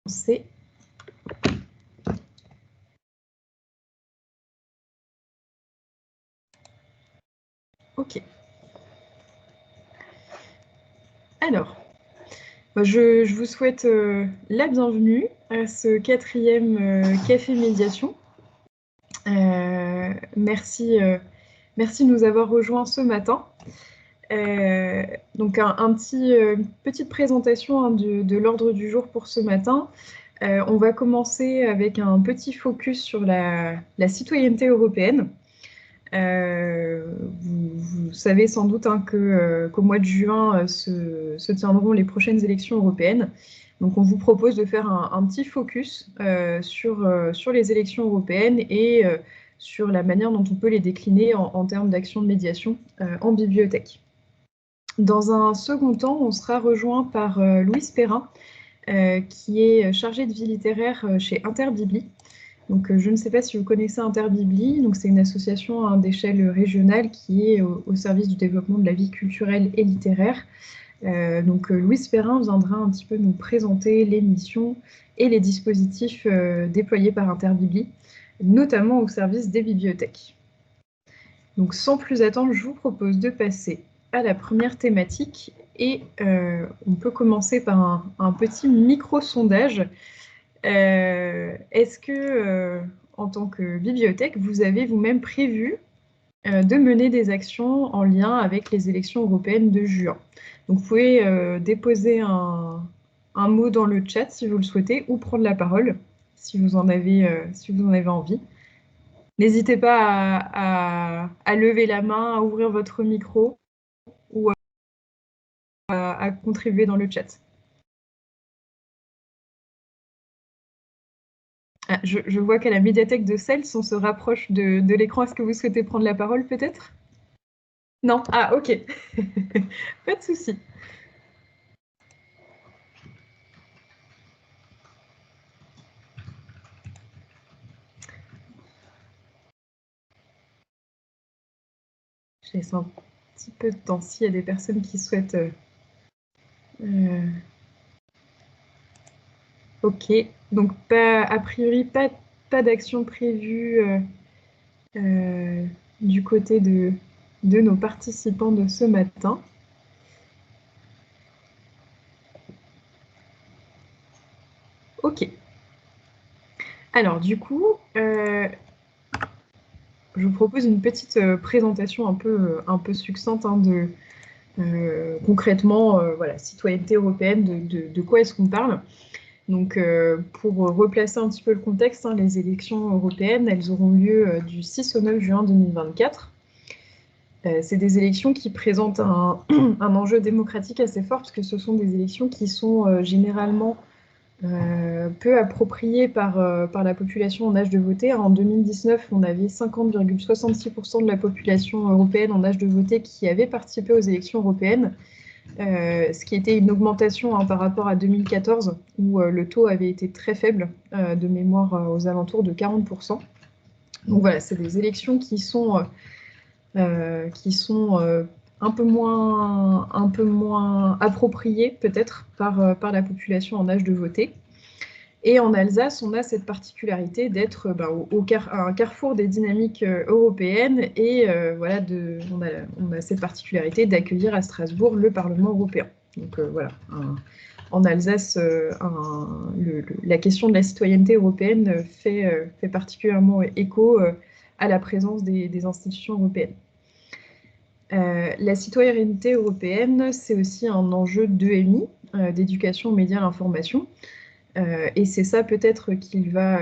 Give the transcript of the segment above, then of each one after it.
commencer. Ok. Alors, je vous souhaite la bienvenue à ce 4e Café Médiation. Merci de nous avoir rejoints ce matin. Donc, petite présentation de l'ordre du jour pour ce matin. On va commencer avec un petit focus sur la citoyenneté européenne. Vous savez sans doute qu'au mois de juin se tiendront les prochaines élections européennes. Donc on vous propose de faire un petit focus sur les élections européennes et sur la manière dont on peut les décliner en termes d'action de médiation en bibliothèque. Dans un second temps, on sera rejoint par Louise Perrin, qui est chargée de vie littéraire chez Interbibli. Donc, je ne sais pas si vous connaissez Interbibli. Donc, c'est une association d'échelle régionale qui est au service du développement de la vie culturelle et littéraire. Louise Perrin viendra un petit peu nous présenter les missions et les dispositifs déployés par Interbibli, notamment au service des bibliothèques. Donc, sans plus attendre, je vous propose de passer à la première thématique et on peut commencer par un petit micro-sondage. Est-ce que, en tant que bibliothèque, vous avez vous-même prévu de mener des actions en lien avec les élections européennes de juin? Donc, vous pouvez déposer un mot dans le chat si vous le souhaitez, ou prendre la parole si vous en avez envie. N'hésitez pas à lever la main, à ouvrir votre micro ou à contribuer dans le chat. Ah, je vois qu'à la médiathèque de Cels, on se rapproche de l'écran. Est-ce que vous souhaitez prendre la parole, peut-être? Non? Ah, ok. Pas de souci. Je laisse un petit peu de temps s'il y a des personnes qui souhaitent... Ok. Donc, a priori, pas d'action prévue du côté de nos participants de ce matin. Ok. Alors, du coup, je vous propose une petite présentation un peu succincte de concrètement, voilà, citoyenneté européenne, de quoi est-ce qu'on parle? Donc, pour replacer un petit peu le contexte, les élections européennes, elles auront lieu du 6 au 9 juin 2024. C'est des élections qui présentent un enjeu démocratique assez fort, parce que ce sont des élections qui sont généralement peu appropriées par la population en âge de voter. En 2019, on avait 50,66% de la population européenne en âge de voter qui avait participé aux élections européennes. Ce qui était une augmentation par rapport à 2014, où le taux avait été très faible, de mémoire aux alentours de 40%. Donc voilà, c'est des élections qui sont un peu moins appropriées peut-être par la population en âge de voter. Et en Alsace, on a cette particularité d'être à un carrefour des dynamiques européennes et voilà, on a cette particularité d'accueillir à Strasbourg le Parlement européen. Donc voilà, en Alsace, la question de la citoyenneté européenne fait particulièrement écho à la présence des institutions européennes. La citoyenneté européenne, c'est aussi un enjeu d'EMI, d'éducation aux médias et à l'information. Et c'est ça peut-être qui va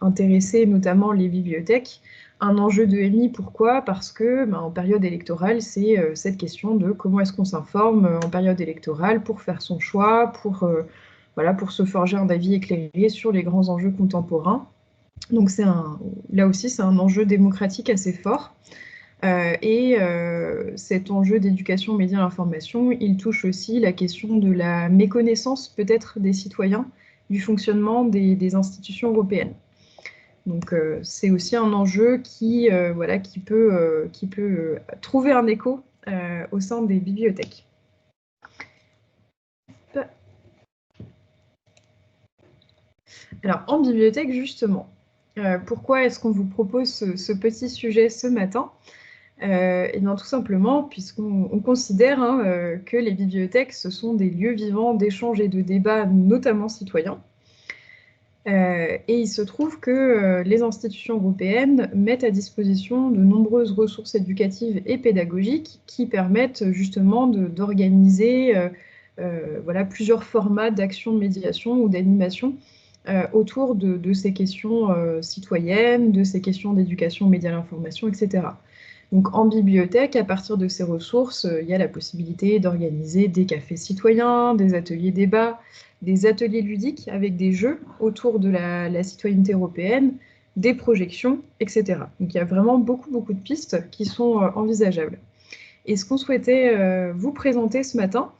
intéresser notamment les bibliothèques. Un enjeu de MI, pourquoi? Parce que en période électorale, c'est cette question de comment est-ce qu'on s'informe en période électorale pour faire son choix, pour se forger un avis éclairé sur les grands enjeux contemporains. Donc là aussi, c'est un enjeu démocratique assez fort. Cet enjeu d'éducation aux médias et à l'information, il touche aussi la question de la méconnaissance peut-être des citoyens du fonctionnement des institutions européennes. Donc c'est aussi un enjeu qui peut trouver un écho au sein des bibliothèques. Alors, en bibliothèque, justement, pourquoi est-ce qu'on vous propose ce petit sujet ce matin? Eh bien, tout simplement, puisqu'on considère que les bibliothèques, ce sont des lieux vivants d'échange et de débat, notamment citoyens. Et il se trouve que les institutions européennes mettent à disposition de nombreuses ressources éducatives et pédagogiques qui permettent justement d'organiser voilà, plusieurs formats d'action de médiation ou d'animation autour de ces questions citoyennes, de ces questions d'éducation, médias, l'information, etc. Donc en bibliothèque, à partir de ces ressources, il y a la possibilité d'organiser des cafés citoyens, des ateliers débats, des ateliers ludiques avec des jeux autour de la citoyenneté européenne, des projections, etc. Donc il y a vraiment beaucoup de pistes qui sont envisageables. Et ce qu'on souhaitait vous présenter ce matin,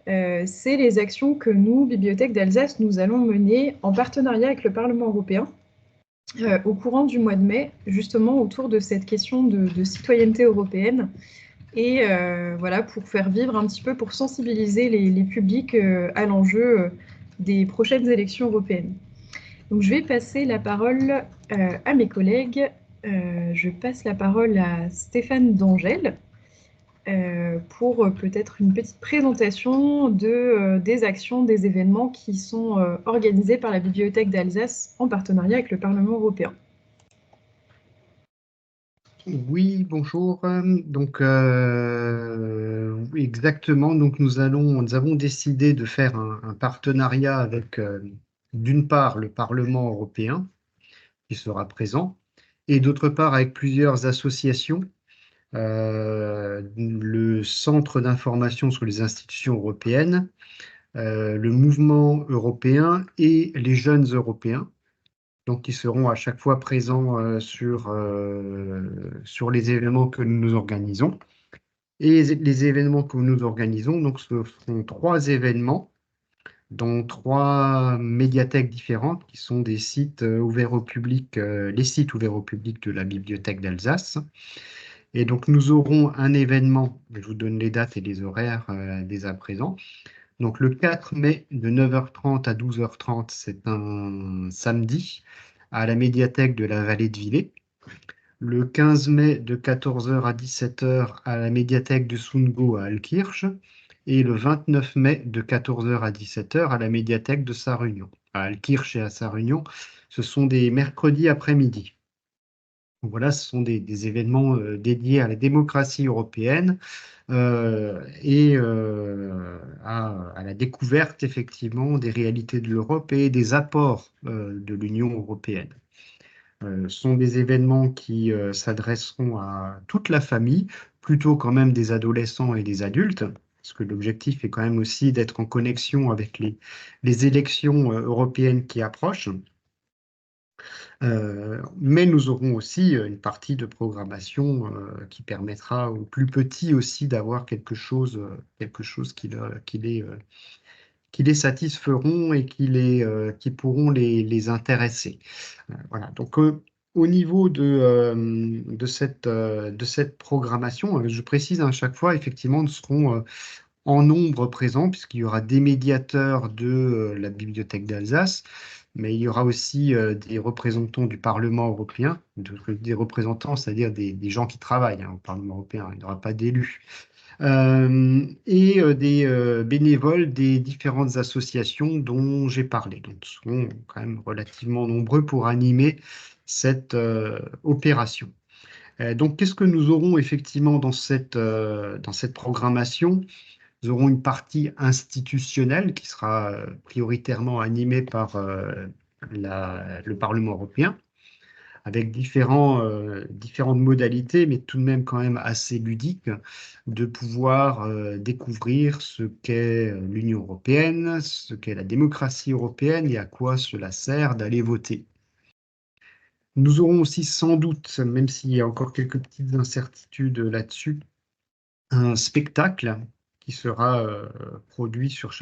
c'est les actions que nous, Bibliothèque d'Alsace, nous allons mener en partenariat avec le Parlement européen au courant du mois de mai, justement autour de cette question de citoyenneté européenne et voilà, pour faire vivre un petit peu, pour sensibiliser les publics à l'enjeu des prochaines élections européennes. Donc je vais passer la parole à mes collègues. Je passe la parole à Stéphane Dangel pour peut-être une petite présentation des actions, des événements qui sont organisés par la Bibliothèque d'Alsace en partenariat avec le Parlement européen. Oui, bonjour. Donc, oui, exactement. Donc, nous avons décidé de faire un partenariat avec, d'une part, le Parlement européen, qui sera présent, et d'autre part, avec plusieurs associations, le Centre d'information sur les institutions européennes, le Mouvement européen et les Jeunes européens. Donc, qui seront à chaque fois présents sur les événements que nous organisons. Et les événements que nous organisons, donc, ce sont 3 événements dans 3 médiathèques différentes qui sont des sites ouverts au public, les sites ouverts au public de la Bibliothèque d'Alsace. Et donc, nous aurons un événement, je vous donne les dates et les horaires dès à présent. Donc, le 4 mai de 9h30 à 12h30, c'est un samedi à la médiathèque de la Vallée de Villers. Le 15 mai de 14h à 17h à la médiathèque de Sungo à Alkirch. Et le 29 mai de 14h à 17h à la médiathèque de Sarre-Union. À Alkirch et à Sarre-Union, ce sont des mercredis après-midi. Voilà, ce sont des événements dédiés à la démocratie européenne et à la découverte effectivement des réalités de l'Europe et des apports de l'Union européenne. Ce sont des événements qui s'adresseront à toute la famille, plutôt quand même des adolescents et des adultes, parce que l'objectif est quand même aussi d'être en connexion avec les élections européennes qui approchent. Mais nous aurons aussi une partie de programmation qui permettra aux plus petits aussi d'avoir quelque chose qui les satisferont et qui pourront les intéresser. Voilà. Donc, au niveau de cette programmation, je précise à chaque fois, effectivement, nous serons en nombre présent, puisqu'il y aura des médiateurs de la Bibliothèque d'Alsace, mais il y aura aussi des représentants du Parlement européen, des représentants, c'est-à-dire des gens qui travaillent au Parlement européen, il n'y aura pas d'élus, et des bénévoles des différentes associations dont j'ai parlé. Donc, ils seront quand même relativement nombreux pour animer cette opération. Donc, qu'est-ce que nous aurons effectivement dans cette programmation? Nous aurons une partie institutionnelle qui sera prioritairement animée par le Parlement européen, avec différentes modalités, mais tout de même quand même assez ludiques, de pouvoir découvrir ce qu'est l'Union européenne, ce qu'est la démocratie européenne et à quoi cela sert d'aller voter. Nous aurons aussi sans doute, même s'il y a encore quelques petites incertitudes là-dessus, un spectacle qui sera produit sur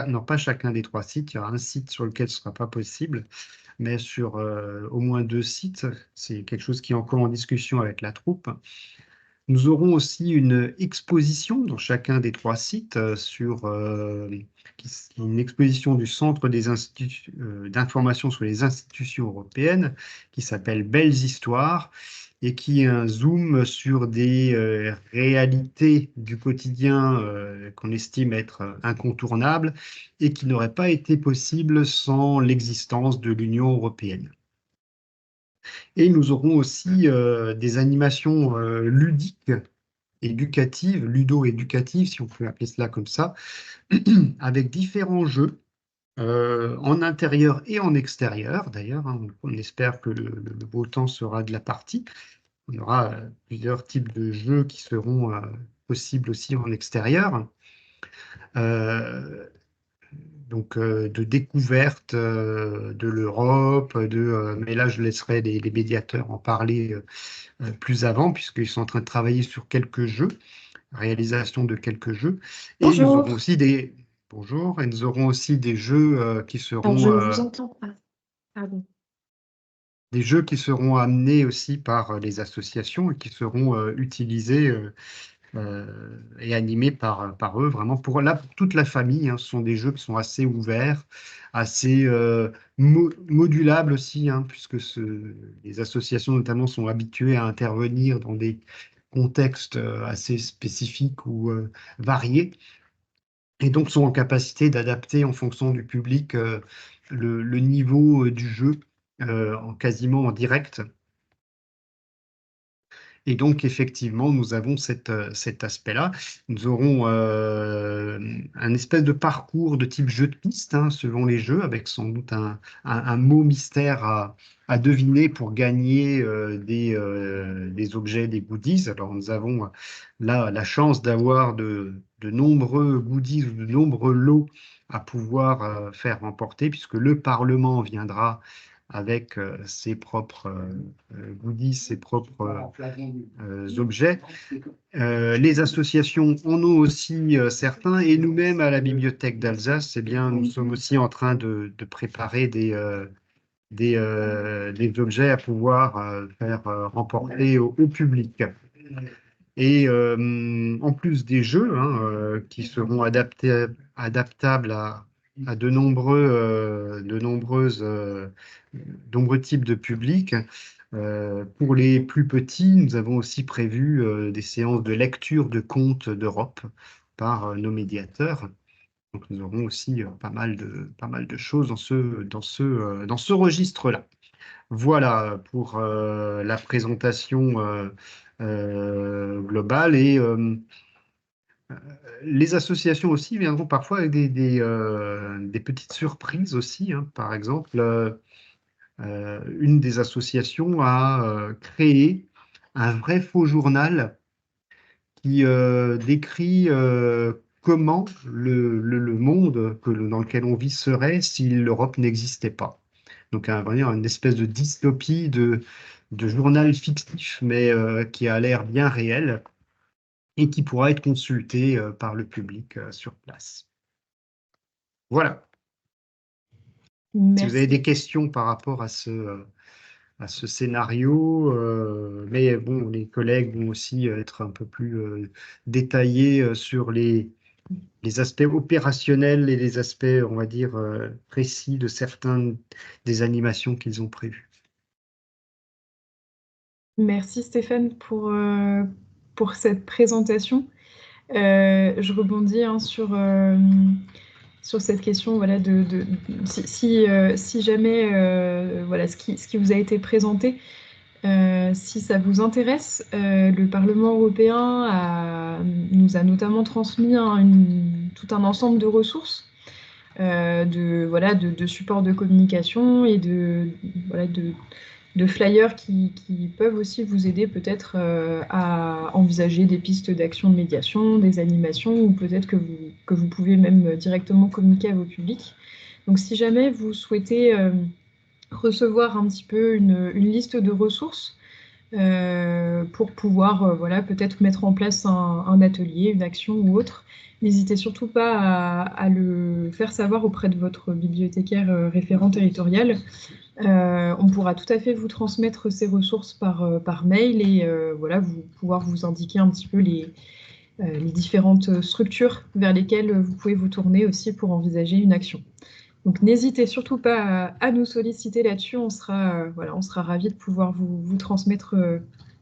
non pas chacun des 3 sites, il y aura un site sur lequel ce ne sera pas possible, mais sur au moins 2 sites. C'est quelque chose qui est encore en discussion avec la troupe. Nous aurons aussi une exposition dans chacun des 3 sites une exposition du Centre d'information sur les institutions européennes qui s'appelle Belles histoires et qui est un zoom sur des réalités du quotidien qu'on estime être incontournables et qui n'auraient pas été possibles sans l'existence de l'Union européenne. Et nous aurons aussi des animations ludiques, éducatives, ludo-éducatives, si on peut appeler cela comme ça, avec différents jeux en intérieur et en extérieur. D'ailleurs, hein, on espère que le beau temps sera de la partie. On aura plusieurs types de jeux qui seront possibles aussi en extérieur. Euh, donc de découverte de l'Europe, mais là je laisserai les médiateurs en parler plus avant, puisqu'ils sont en train de travailler sur quelques jeux, réalisation de quelques jeux. Et nous aurons Bonjour. aussi des... Bonjour, et nous aurons aussi des jeux qui Alors, je seront... ne vous entends pas. Pardon. des jeux qui seront amenés aussi par les associations et qui seront utilisés et animés par eux, vraiment pour toute la famille. Hein. Ce sont des jeux qui sont assez ouverts, assez modulables aussi, hein, puisque les associations notamment sont habituées à intervenir dans des contextes assez spécifiques ou variés, et donc sont en capacité d'adapter en fonction du public le niveau du jeu quasiment en direct. Et donc, effectivement, nous avons cet aspect-là. Nous aurons un espèce de parcours de type jeu de piste, hein, selon les jeux, avec sans doute un mot mystère à deviner pour gagner des objets, des goodies. Alors, nous avons là la chance d'avoir de nombreux goodies ou de nombreux lots à pouvoir faire remporter, puisque le Parlement viendra avec ses propres goodies, ses propres objets. Les associations en ont aussi certains, et nous-mêmes à la Bibliothèque d'Alsace, eh bien, nous sommes aussi en train de préparer des objets à pouvoir faire remporter au public. Et en plus des jeux hein, qui seront adaptables à nombreux types de publics, pour les plus petits, nous avons aussi prévu des séances de lecture de contes d'Europe par nos médiateurs. Donc nous aurons aussi pas mal de choses dans ce registre-là. Voilà pour la présentation globale. Et les associations aussi viendront parfois avec des petites surprises aussi, hein. Par exemple, une des associations a créé un vrai faux journal qui décrit comment le monde dans lequel on vit serait si l'Europe n'existait pas. Donc, vraiment une espèce de dystopie de journal fictif, mais qui a l'air bien réel et qui pourra être consulté par le public sur place. Voilà. Si vous avez Merci. des questions par rapport à ce scénario, mais bon, les collègues vont aussi être un peu plus détaillés sur les aspects opérationnels et les aspects, on va dire, précis de certaines des animations qu'ils ont prévues. Merci Stéphane pour cette présentation. Je rebondis hein, sur cette question voilà, si jamais voilà, ce qui vous a été présenté, si ça vous intéresse, le Parlement européen nous a notamment transmis hein, tout un ensemble de ressources, voilà, de supports de communication et voilà, de flyers qui peuvent aussi vous aider peut-être à envisager des pistes d'action de médiation, des animations, ou peut-être que vous pouvez même directement communiquer à vos publics. Donc si jamais vous souhaitez recevoir un petit peu une liste de ressources pour pouvoir voilà, peut-être mettre en place un atelier, une action ou autre, n'hésitez surtout pas à le faire savoir auprès de votre bibliothécaire référent territorial. On pourra tout à fait vous transmettre ces ressources par mail et voilà, pouvoir vous indiquer un petit peu les différentes structures vers lesquelles vous pouvez vous tourner aussi pour envisager une action. Donc n'hésitez surtout pas à nous solliciter là-dessus, voilà, on sera ravis de pouvoir vous transmettre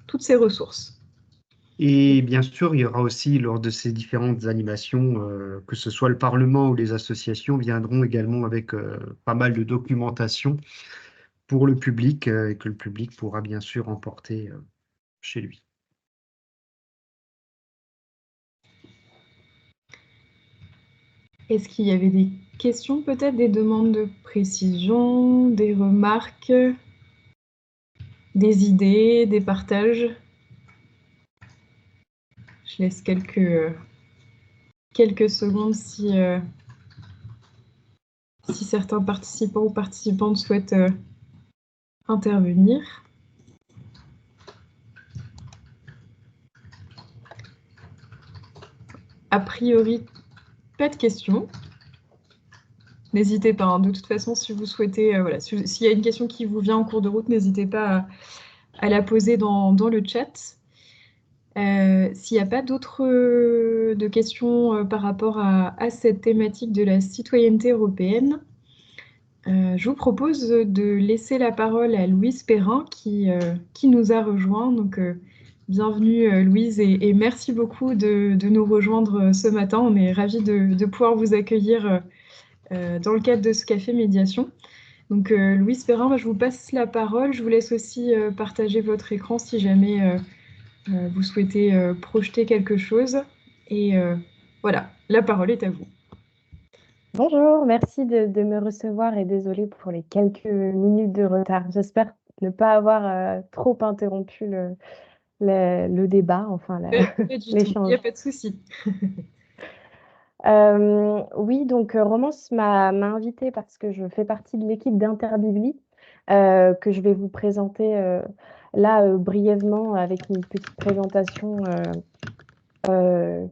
toutes ces ressources. Et bien sûr, il y aura aussi, lors de ces différentes animations, que ce soit le Parlement ou les associations, viendront également avec pas mal de documentation pour le public et que le public pourra bien sûr emporter chez lui. Est-ce qu'il y avait des questions, peut-être des demandes de précision, des remarques, des idées, des partages? Je laisse quelques secondes si certains participants ou participantes souhaitent intervenir. A priori, pas de questions. N'hésitez pas, hein. De toute façon, si vous souhaitez, voilà, s'il y a une question qui vous vient en cours de route, n'hésitez pas à la poser dans le chat. S'il n'y a pas d'autres de questions par rapport à cette thématique de la citoyenneté européenne, je vous propose de laisser la parole à Louise Perrin qui nous a rejoint. Donc, bienvenue Louise et merci beaucoup de nous rejoindre ce matin. On est ravis de pouvoir vous accueillir dans le cadre de ce café médiation. Donc, Louise Perrin, je vous passe la parole. Je vous laisse aussi partager votre écran si jamais vous souhaitez projeter quelque chose. Et voilà, la parole est à vous. Bonjour, merci de me recevoir et désolée pour les quelques minutes de retard. J'espère ne pas avoir trop interrompu le débat, enfin Pas du tout, il l'échange. n'y a pas de souci. Oui, donc Romance m'a invitée parce que je fais partie de l'équipe d'Interbibli que je vais vous présenter là brièvement avec une petite présentation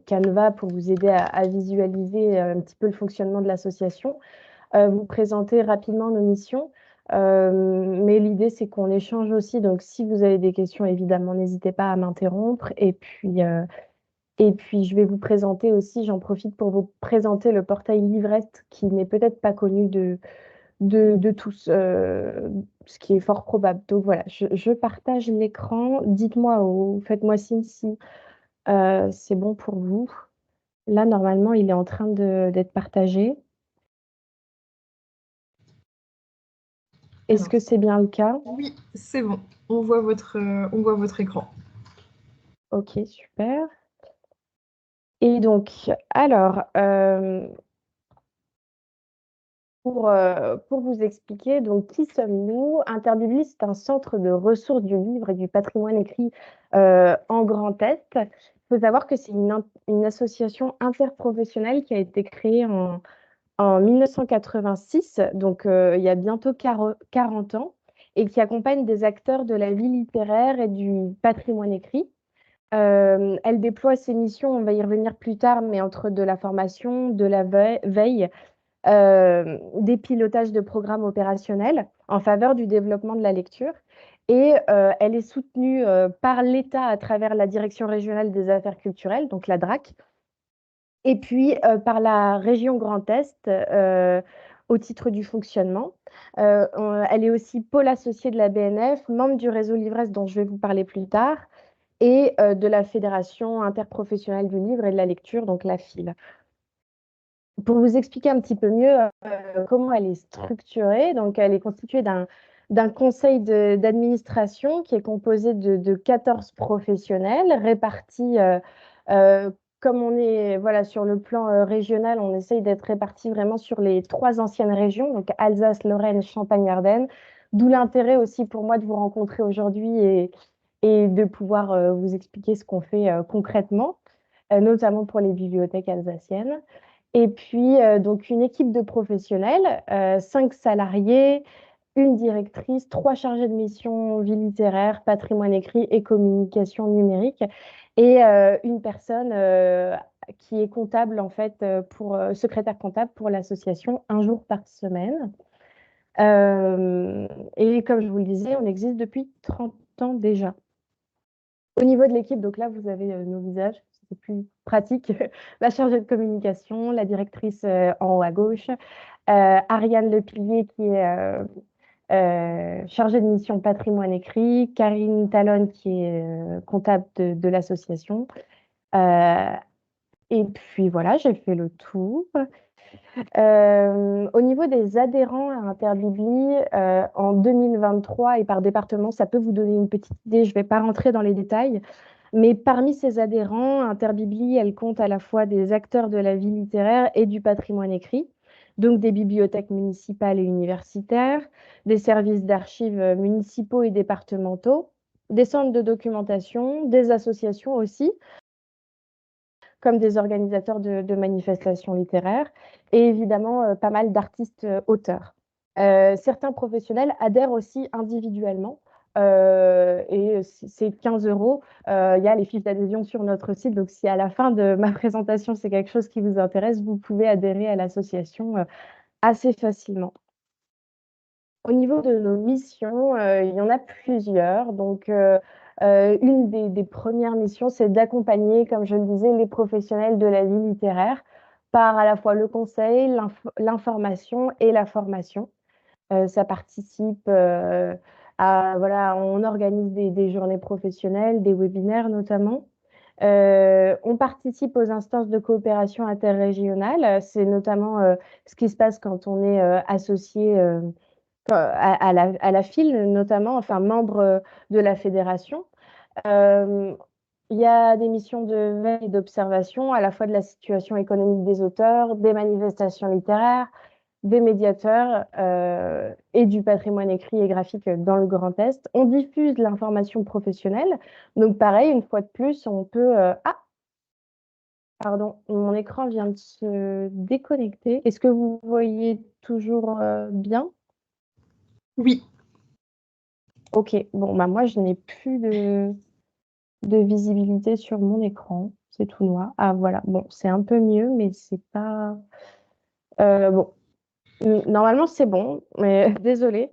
Canva pour vous aider à visualiser un petit peu le fonctionnement de l'association. Vous présenter rapidement nos missions. Mais l'idée, c'est qu'on échange aussi. Donc, si vous avez des questions, évidemment, n'hésitez pas à m'interrompre. Et puis, je vais vous présenter aussi, j'en profite pour vous présenter le portail Livrette, qui n'est peut-être pas connu de tous, ce qui est fort probable. Donc, voilà, je partage l'écran. Dites-moi ou faites-moi signe si c'est bon pour vous. Là, normalement, il est en train d'être partagé. Est-ce que c'est bien le cas? Oui, c'est bon. On voit votre écran. Ok, super. Et donc, alors, pour vous expliquer, donc, qui sommes-nous? Interbibli, c'est un centre de ressources du livre et du patrimoine écrit en Grand Est. Il faut savoir que c'est une association interprofessionnelle qui a été créée en 1986, donc il y a bientôt 40 ans, et qui accompagne des acteurs de la vie littéraire et du patrimoine écrit. Elle déploie ses missions, on va y revenir plus tard, mais entre de la formation, de la veille, des pilotages de programmes opérationnels en faveur du développement de la lecture. Et elle est soutenue par l'État à travers la Direction régionale des affaires culturelles, donc la DRAC, et puis par la région Grand Est au titre du fonctionnement. Elle est aussi pôle associé de la BNF, membre du réseau Livresse dont je vais vous parler plus tard, et de la Fédération interprofessionnelle du livre et de la lecture, donc la FIL. Pour vous expliquer un petit peu mieux comment elle est structurée, donc elle est constituée d'un conseil d'administration qui est composé de 14 professionnels répartis, comme on est voilà, sur le plan régional, on essaye d'être répartis vraiment sur les 3 anciennes régions, donc Alsace, Lorraine, Champagne-Ardenne, d'où l'intérêt aussi pour moi de vous rencontrer aujourd'hui et de pouvoir vous expliquer ce qu'on fait concrètement, notamment pour les bibliothèques alsaciennes. Et puis, donc, une équipe de professionnels, 5 salariés, une directrice, 3 chargés de mission vie littéraire, patrimoine écrit et communication numérique, et une personne qui est comptable, en fait, secrétaire comptable pour l'association un jour par semaine. Et comme je vous le disais, on existe depuis 30 ans déjà. Au niveau de l'équipe, donc là, vous avez nos visages, c'est plus pratique. La chargée de communication, la directrice en haut à gauche, Ariane Lepilier qui est chargée de mission patrimoine écrit, Karine Talon qui est comptable de l'association. Et puis voilà, j'ai fait le tour. Au niveau des adhérents à Interbibli, en 2023 et par département, ça peut vous donner une petite idée, je ne vais pas rentrer dans les détails, mais parmi ces adhérents, Interbibli, elle compte à la fois des acteurs de la vie littéraire et du patrimoine écrit, donc des bibliothèques municipales et universitaires, des services d'archives municipaux et départementaux, des centres de documentation, des associations aussi, comme des organisateurs de manifestations littéraires et évidemment pas mal d'artistes auteurs. Certains professionnels adhèrent aussi individuellement et c'est 15 €. Il y a les fiches d'adhésion sur notre site, donc si à la fin de ma présentation c'est quelque chose qui vous intéresse, vous pouvez adhérer à l'association assez facilement. Au niveau de nos missions, il y en a plusieurs. Donc, une des premières missions, c'est d'accompagner, comme je le disais, les professionnels de la vie littéraire par à la fois le conseil, l'information et la formation. Ça participe voilà, on organise des journées professionnelles, des webinaires notamment. On participe aux instances de coopération interrégionale. C'est notamment ce qui se passe quand on est associé à la FIL notamment, enfin membre de la fédération. Il y a des missions de veille et d'observation à la fois de la situation économique des auteurs, des manifestations littéraires, des médiateurs et du patrimoine écrit et graphique dans le Grand Est. On diffuse l'information professionnelle. Donc pareil, une fois de plus, on peut... Ah, pardon, mon écran vient de se déconnecter. Est-ce que vous voyez toujours bien? Oui. Ok, bon, bah moi, je n'ai plus de visibilité sur mon écran. C'est tout noir. Ah, voilà. Bon, c'est un peu mieux, mais c'est pas... bon, normalement, c'est bon, mais désolée.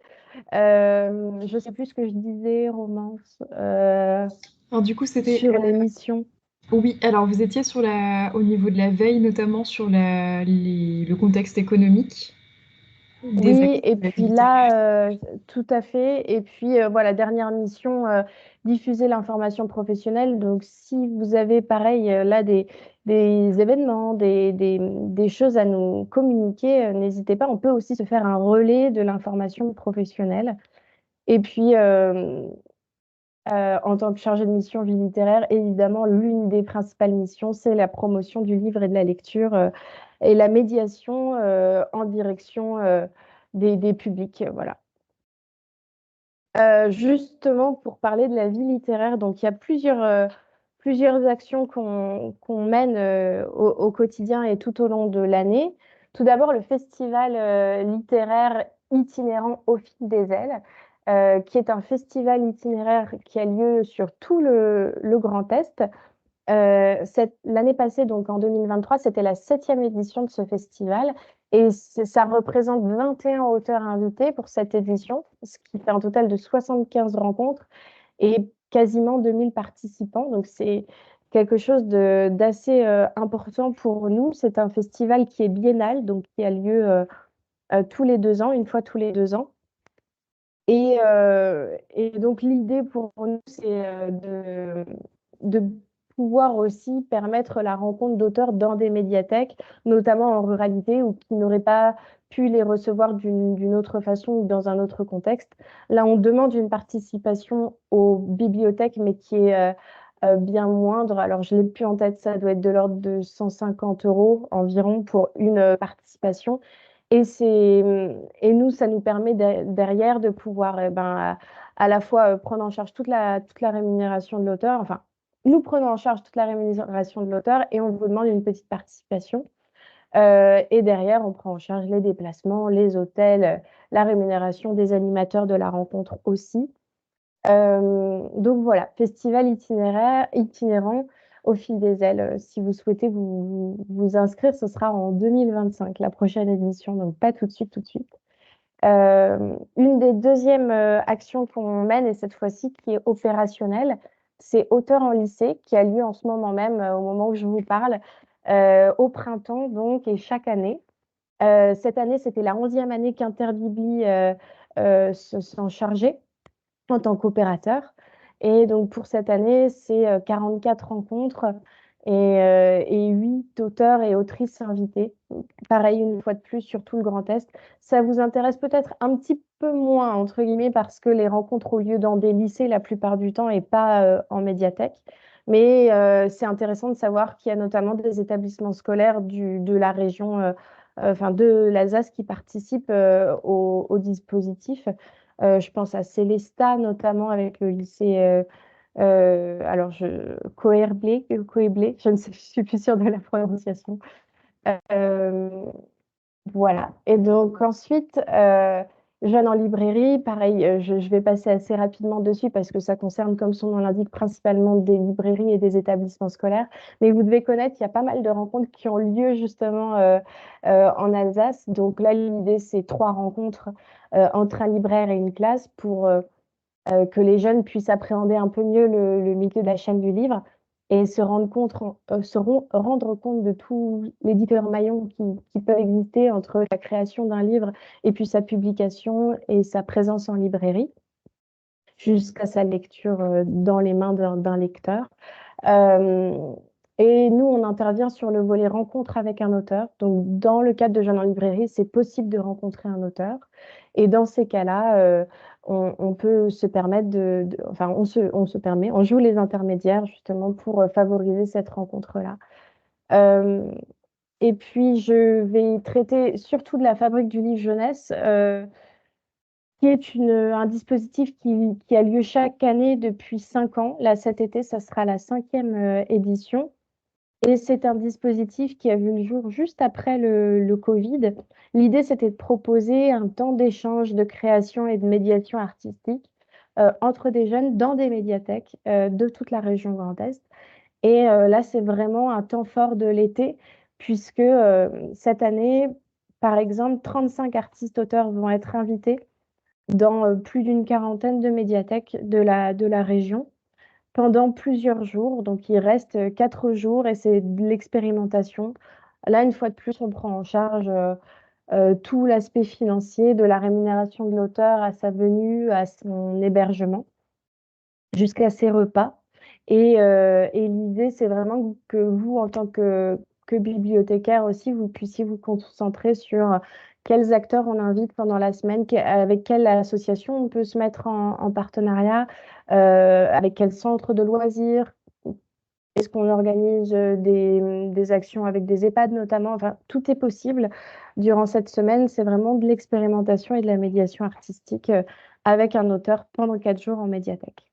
Je ne sais plus ce que je disais, Romance, Alors du coup, c'était... sur les missions. Oui, alors vous étiez au niveau de la veille, notamment sur le contexte économique des Oui, acteurs et de la vie puis littéraire. là, tout à fait. Et puis voilà, dernière mission, diffuser l'information professionnelle. Donc si vous avez pareil là des événements, des choses à nous communiquer, n'hésitez pas. On peut aussi se faire un relais de l'information professionnelle. Et puis en tant que chargée de mission vie littéraire, évidemment, l'une des principales missions, c'est la promotion du livre et de la lecture et la médiation en direction des publics. Voilà. Justement, pour parler de la vie littéraire, donc il y a plusieurs actions qu'on mène au quotidien et tout au long de l'année. Tout d'abord, le festival littéraire itinérant au fil des ailes, qui est un festival itinéraire qui a lieu sur tout le Grand Est. L'année passée, donc en 2023, c'était la 7e édition de ce festival et ça représente 21 auteurs invités pour cette édition, ce qui fait un total de 75 rencontres et quasiment 2000 participants. Donc c'est quelque chose d'assez important pour nous. C'est un festival qui est biennal, donc qui a lieu tous les 2 ans, une fois tous les 2 ans. Et donc l'idée pour nous, c'est de pouvoir aussi permettre la rencontre d'auteurs dans des médiathèques, notamment en ruralité, ou qui n'auraient pas pu les recevoir d'une autre façon ou dans un autre contexte. Là, on demande une participation aux bibliothèques, mais qui est bien moindre. Alors, je ne l'ai plus en tête, ça doit être de l'ordre de 150 € environ pour une participation. Et nous, ça nous permet derrière de pouvoir à la fois prendre en charge toute la rémunération de l'auteur. Enfin, nous prenons en charge toute la rémunération de l'auteur et on vous demande une petite participation. Et derrière, on prend en charge les déplacements, les hôtels, la rémunération des animateurs de la rencontre aussi. Donc voilà, festival itinérant au fil des ailes. Si vous souhaitez vous inscrire, ce sera en 2025, la prochaine édition, donc pas tout de suite, tout de suite. Une des deuxièmes actions qu'on mène, et cette fois-ci qui est opérationnelle, c'est Auteurs en lycée, qui a lieu en ce moment même, au moment où je vous parle, au printemps donc, et chaque année. Cette année, c'était la 11e année qu'Interbibli s'en chargeait en tant qu'opérateur. Et donc pour cette année, c'est 44 rencontres et 8 auteurs et autrices invités. Pareil, une fois de plus, sur tout le Grand Est. Ça vous intéresse peut-être un petit peu moins, entre guillemets, parce que les rencontres ont lieu dans des lycées la plupart du temps et pas en médiathèque. Mais c'est intéressant de savoir qu'il y a notamment des établissements scolaires de la région, enfin de l'Alsace qui participent au dispositif. Je pense à Célestat, notamment avec le lycée alors Coeblé, je ne sais, je suis plus sûre de la prononciation. Euh, voilà. Et donc ensuite, Jeunes en librairie, pareil, je vais passer assez rapidement dessus parce que ça concerne, comme son nom l'indique, principalement des librairies et des établissements scolaires. Mais vous devez connaître, il y a pas mal de rencontres qui ont lieu justement en Alsace. Donc là, l'idée, c'est 3 rencontres entre un libraire et une classe pour que les jeunes puissent appréhender un peu mieux le milieu de la chaîne du livre et rendre compte de tous les différents maillons qui peuvent exister entre la création d'un livre et puis sa publication et sa présence en librairie, jusqu'à sa lecture dans les mains d'un lecteur. Euh, et nous, on intervient sur le volet rencontre avec un auteur. Donc, dans le cadre de Jeunes en librairie, c'est possible de rencontrer un auteur. Et dans ces cas-là, on peut se permettre enfin, on se permet, on joue les intermédiaires justement pour favoriser cette rencontre-là. Euh, et puis, je vais traiter surtout de la Fabrique du livre jeunesse, qui est un dispositif qui a lieu chaque année depuis 5 ans. Là, cet été, ça sera la 5e édition. Et c'est un dispositif qui a vu le jour juste après le Covid. L'idée, c'était de proposer un temps d'échange, de création et de médiation artistique entre des jeunes dans des médiathèques de toute la région Grand Est. Et là, c'est vraiment un temps fort de l'été, puisque cette année, par exemple, 35 artistes-auteurs vont être invités dans plus d'une quarantaine de médiathèques de la région pendant plusieurs jours. Donc, il reste 4 jours et c'est de l'expérimentation. Là, une fois de plus, on prend en charge tout l'aspect financier, de la rémunération de l'auteur à sa venue, à son hébergement, jusqu'à ses repas. Et l'idée, c'est vraiment que vous, en tant que bibliothécaire aussi, vous puissiez vous concentrer sur quels acteurs on invite pendant la semaine, avec quelle association on peut se mettre en partenariat, avec quel centre de loisirs. Est-ce qu'on organise des actions avec des EHPAD notamment? Enfin, tout est possible durant cette semaine. C'est vraiment de l'expérimentation et de la médiation artistique avec un auteur pendant 4 jours en médiathèque.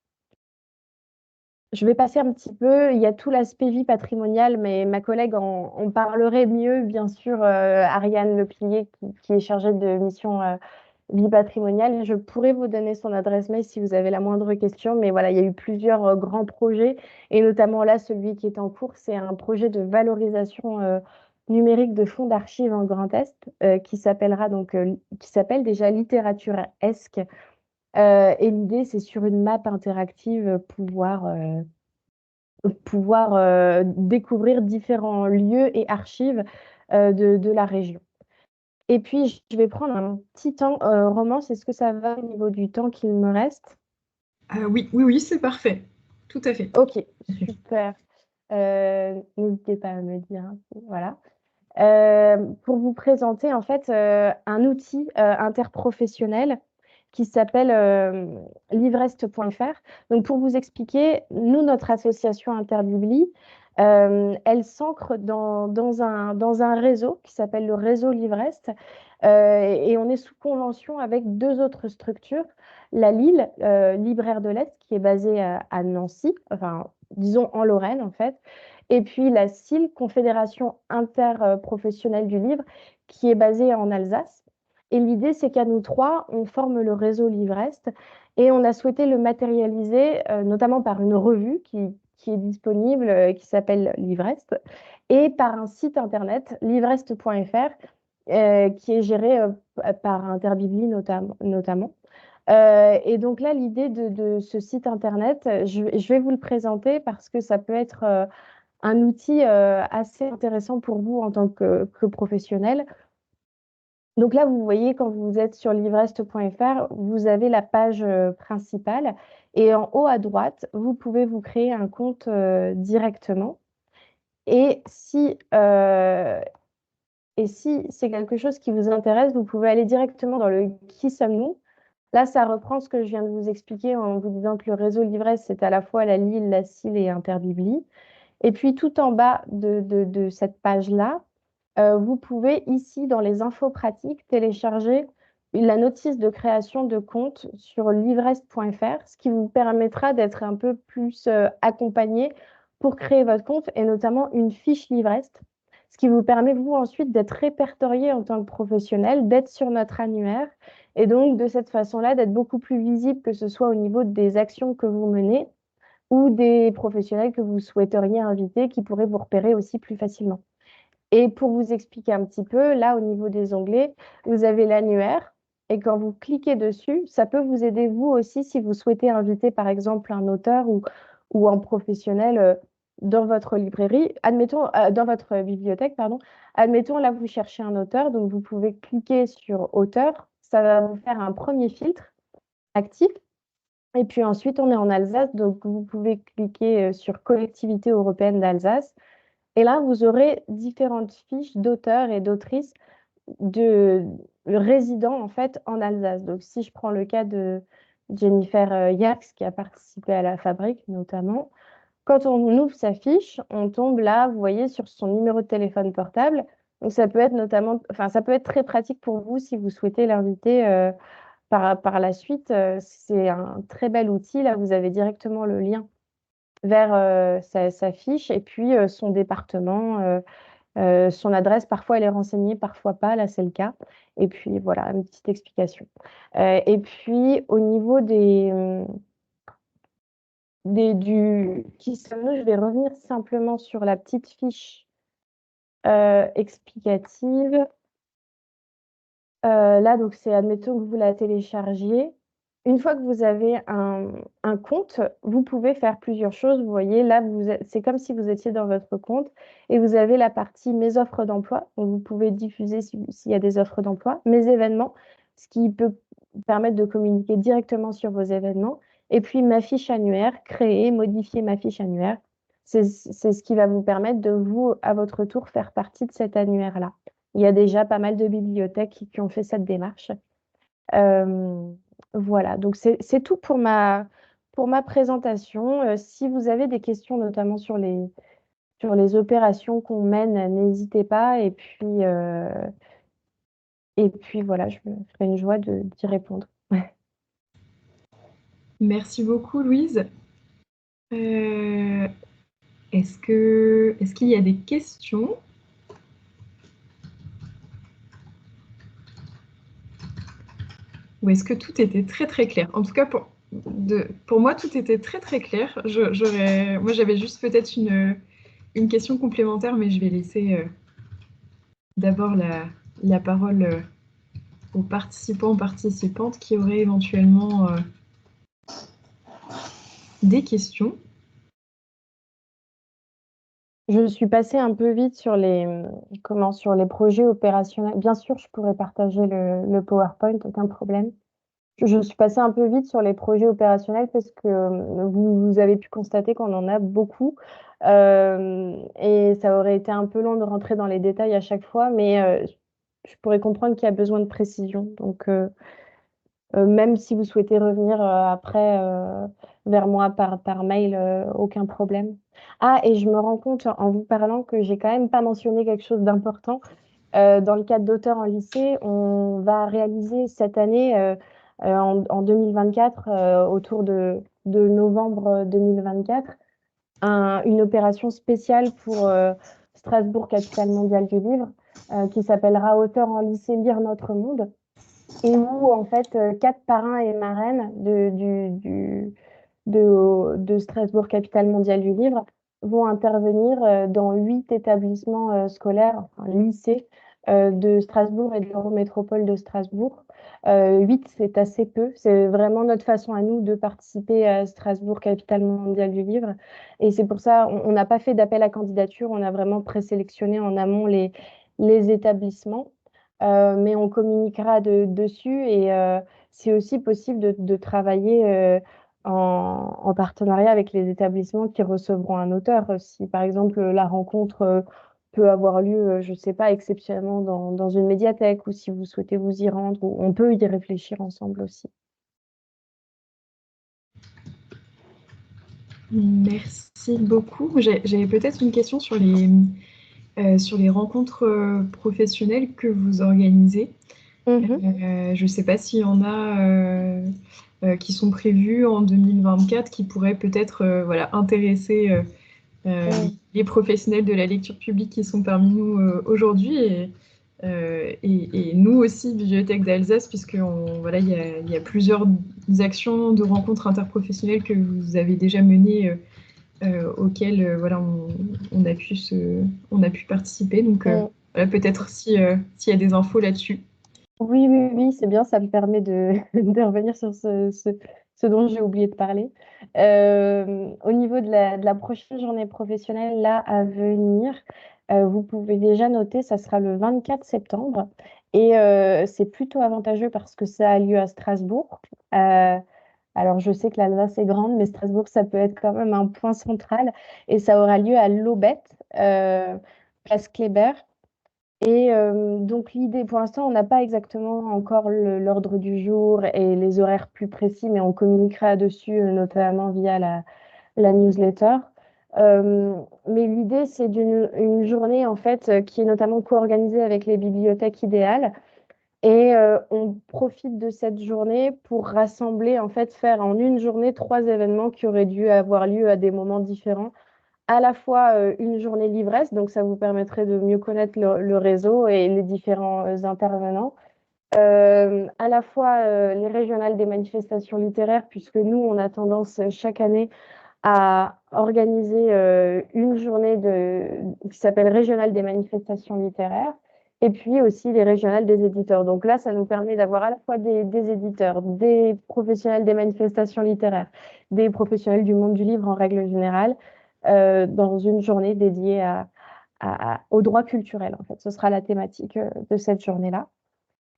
Je vais passer un petit peu, il y a tout l'aspect vie patrimoniale, mais ma collègue en parlerait mieux, bien sûr, Ariane Lepilier, qui est chargée de mission vie patrimoniale. Je pourrais vous donner son adresse mail si vous avez la moindre question, mais voilà, il y a eu plusieurs grands projets, et notamment là, celui qui est en cours, c'est un projet de valorisation numérique de fonds d'archives en Grand Est, qui s'appelle déjà Littérature Esque. Et l'idée, c'est sur une map interactive pouvoir découvrir différents lieux et archives de la région. Et puis, je vais prendre un petit temps. Romance, est-ce que ça va au niveau du temps qu'il me reste? Oui, c'est parfait. Tout à fait. Ok, super. N'hésitez pas à me dire, hein, voilà. Pour vous présenter en fait un outil interprofessionnel qui s'appelle livrest.fr. Donc pour vous expliquer, nous, notre association Interbibli, elle s'ancre dans un réseau qui s'appelle le réseau Livrest, et on est sous convention avec 2 autres structures. La Lille, Libraire de l'Est, qui est basée à Nancy, enfin disons en Lorraine en fait, et puis la CIL, Confédération interprofessionnelle du livre, qui est basée en Alsace. Et l'idée, c'est qu'à nous 3, on forme le réseau Livrest et on a souhaité le matérialiser, notamment par une revue qui est disponible, qui s'appelle Livrest, et par un site internet, livrest.fr, qui est géré par Interbibli notamment. Et donc là, l'idée de ce site internet, je vais vous le présenter parce que ça peut être un outil assez intéressant pour vous en tant que professionnel. Donc là, vous voyez, quand vous êtes sur livrest.fr, vous avez la page principale et en haut à droite, vous pouvez vous créer un compte directement. Et si c'est quelque chose qui vous intéresse, vous pouvez aller directement dans le Qui sommes-nous? Là, ça reprend ce que je viens de vous expliquer en vous disant que le réseau Livrest, c'est à la fois la Lille, la CIL et Interbibli. Et puis, tout en bas de cette page-là, vous pouvez ici, dans les infos pratiques, télécharger la notice de création de compte sur livrest.fr, ce qui vous permettra d'être un peu plus accompagné pour créer votre compte et notamment une fiche Livrest, ce qui vous permet, vous, ensuite, d'être répertorié en tant que professionnel, d'être sur notre annuaire et donc, de cette façon-là, d'être beaucoup plus visible, que ce soit au niveau des actions que vous menez ou des professionnels que vous souhaiteriez inviter qui pourraient vous repérer aussi plus facilement. Et pour vous expliquer un petit peu, là, au niveau des onglets, vous avez l'annuaire. Et quand vous cliquez dessus, ça peut vous aider, vous aussi, si vous souhaitez inviter, par exemple, un auteur ou un professionnel dans votre librairie. Admettons, dans votre bibliothèque, pardon. Admettons, là, vous cherchez un auteur. Donc, vous pouvez cliquer sur auteur. Ça va vous faire un premier filtre actif. Et puis ensuite, on est en Alsace. Donc, vous pouvez cliquer sur Collectivité européenne d'Alsace. Et là, vous aurez différentes fiches d'auteurs et d'autrices de résidents en fait en Alsace. Donc, si je prends le cas de Jennifer Yerkes, qui a participé à la fabrique notamment, quand on ouvre sa fiche, on tombe là, vous voyez, sur son numéro de téléphone portable. Donc, ça peut être notamment, enfin, ça peut être très pratique pour vous si vous souhaitez l'inviter par la suite. C'est un très bel outil. Là, vous avez directement le lien vers sa fiche et puis son département, son adresse. Parfois, elle est renseignée, parfois pas. Là, c'est le cas. Et puis, voilà, une petite explication. Et puis, au niveau du qui sommes-nous, je vais revenir simplement sur la petite fiche explicative. Là, donc, c'est admettons que vous la téléchargiez. Une fois que vous avez un compte, vous pouvez faire plusieurs choses. Vous voyez, là, c'est comme si vous étiez dans votre compte et vous avez la partie Mes offres d'emploi. Donc, vous pouvez diffuser s'il y a des offres d'emploi, Mes événements, ce qui peut permettre de communiquer directement sur vos événements. Et puis, Ma fiche annuaire, créer, modifier ma fiche annuaire. C'est ce qui va vous permettre de vous, à votre tour, faire partie de cet annuaire-là. Il y a déjà pas mal de bibliothèques qui ont fait cette démarche. Voilà, donc c'est tout pour ma présentation. Si vous avez des questions, notamment sur les opérations qu'on mène, n'hésitez pas. Et puis voilà, je me ferai une joie d'y répondre. Merci beaucoup, Louise. Est-ce qu'il y a des questions? Ou est-ce que tout était très très clair? En tout cas, pour moi, tout était très très clair. Moi, j'avais juste peut-être une question complémentaire, mais je vais laisser d'abord la parole aux participants, participantes qui auraient éventuellement des questions. Je suis passée un peu vite sur les projets opérationnels. Bien sûr, je pourrais partager le PowerPoint, aucun problème. Je suis passée un peu vite sur les projets opérationnels parce que vous avez pu constater qu'on en a beaucoup. Et ça aurait été un peu long de rentrer dans les détails à chaque fois, mais je pourrais comprendre qu'il y a besoin de précision. Donc, même si vous souhaitez revenir après vers moi par mail, aucun problème. Ah, et je me rends compte en vous parlant que j'ai quand même pas mentionné quelque chose d'important. Dans le cadre d'auteurs en lycée, on va réaliser cette année, en 2024, autour de novembre 2024, une opération spéciale pour Strasbourg, capitale mondiale du livre, qui s'appellera Auteurs en lycée, lire notre monde, et où en fait 4 parrains et marraines de Strasbourg, capitale mondiale du livre, vont intervenir dans 8 établissements scolaires, enfin lycées, de Strasbourg et de l'Eurométropole de Strasbourg. 8, c'est assez peu. C'est vraiment notre façon à nous de participer à Strasbourg, capitale mondiale du livre. Et c'est pour ça, on n'a pas fait d'appel à candidature, on a vraiment présélectionné en amont les établissements. Mais on communiquera dessus et c'est aussi possible de travailler en partenariat avec les établissements qui recevront un auteur. Si par exemple la rencontre peut avoir lieu, je ne sais pas, exceptionnellement dans une médiathèque ou si vous souhaitez vous y rendre, on peut y réfléchir ensemble aussi. Merci beaucoup. J'avais peut-être une question sur les rencontres professionnelles que vous organisez. Je ne sais pas s'il y en a qui sont prévues en 2024 qui pourraient peut-être voilà, intéresser les professionnels de la lecture publique qui sont parmi nous aujourd'hui et nous aussi, Bibliothèque d'Alsace, puisque voilà, il y a plusieurs actions de rencontres interprofessionnelles que vous avez déjà menées auxquelles voilà, on a pu participer. Donc voilà, peut-être s'il y a des infos là-dessus. Oui, oui, oui, c'est bien, ça me permet de revenir sur ce dont j'ai oublié de parler. Au niveau de la prochaine journée professionnelle, là, à venir, vous pouvez déjà noter, ça sera le 24 septembre. Et c'est plutôt avantageux parce que ça a lieu à Strasbourg. Alors, je sais que l'Alsace est grande, mais Strasbourg, ça peut être quand même un point central. Et ça aura lieu à l'Aubette, place Kléber. Et donc l'idée, pour l'instant, on n'a pas exactement encore l'ordre du jour et les horaires plus précis, mais on communiquera dessus, notamment via la newsletter. Mais l'idée, c'est une journée en fait qui est notamment co-organisée avec les bibliothèques idéales. Et on profite de cette journée pour rassembler, en fait, faire en une journée 3 événements qui auraient dû avoir lieu à des moments différents, à la fois une journée livresse, donc ça vous permettrait de mieux connaître le réseau et les différents intervenants. À la fois les régionales des manifestations littéraires, puisque nous, on a tendance chaque année à organiser une journée qui s'appelle Régionale des manifestations littéraires, et puis aussi les régionales des éditeurs. Donc là, ça nous permet d'avoir à la fois des éditeurs, des professionnels des manifestations littéraires, des professionnels du monde du livre en règle générale, dans une journée dédiée au droit culturel. En fait, ce sera la thématique de cette journée-là.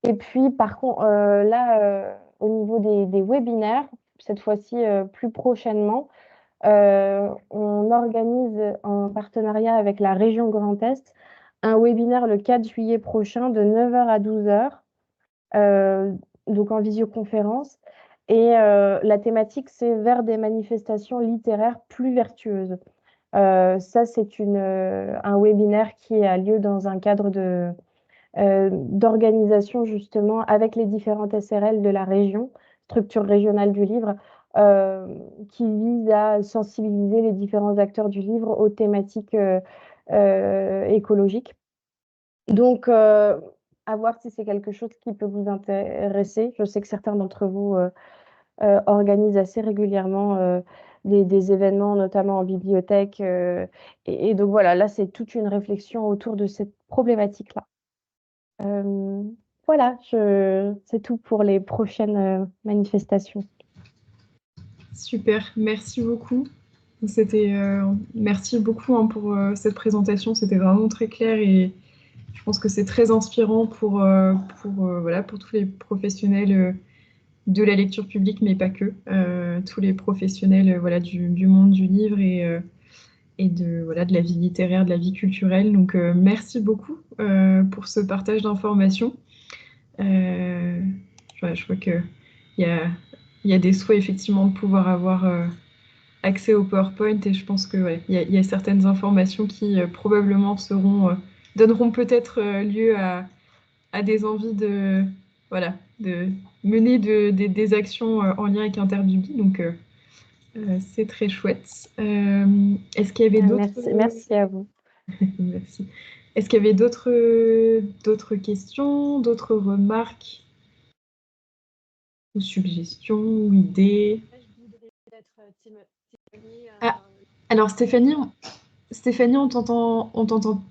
Et puis, par contre, là, au niveau des webinaires, cette fois-ci plus prochainement, on organise en partenariat avec la région Grand Est un webinaire le 4 juillet prochain de 9h à 12h, donc en visioconférence. Et la thématique, c'est vers des manifestations littéraires plus vertueuses. Ça, c'est un webinaire qui a lieu dans un cadre d'organisation justement avec les différentes SRL de la région, structure régionale du livre, qui vise à sensibiliser les différents acteurs du livre aux thématiques écologiques. Donc, à voir si c'est quelque chose qui peut vous intéresser. Je sais que certains d'entre vous organisent assez régulièrement des événements, notamment en bibliothèque. Et donc voilà, là, c'est toute une réflexion autour de cette problématique-là. Voilà, c'est tout pour les prochaines manifestations. Super, merci beaucoup. Merci beaucoup pour cette présentation, c'était vraiment très clair et je pense que c'est très inspirant pour tous les professionnels de la lecture publique, mais pas que, tous les professionnels voilà, du monde du livre et de la vie littéraire, de la vie culturelle. Donc merci beaucoup pour ce partage d'informations. Je vois qu'il y a des souhaits effectivement de pouvoir avoir accès au PowerPoint et je pense que il y a certaines informations qui probablement donneront peut-être lieu à des envies de mener des actions en lien avec Interbibi. Donc c'est très chouette. Est-ce qu'il y avait d'autres... Merci à vous. Merci. Est-ce qu'il y avait d'autres questions, d'autres remarques ou suggestions ou idées? Alors Stéphanie, on t'entend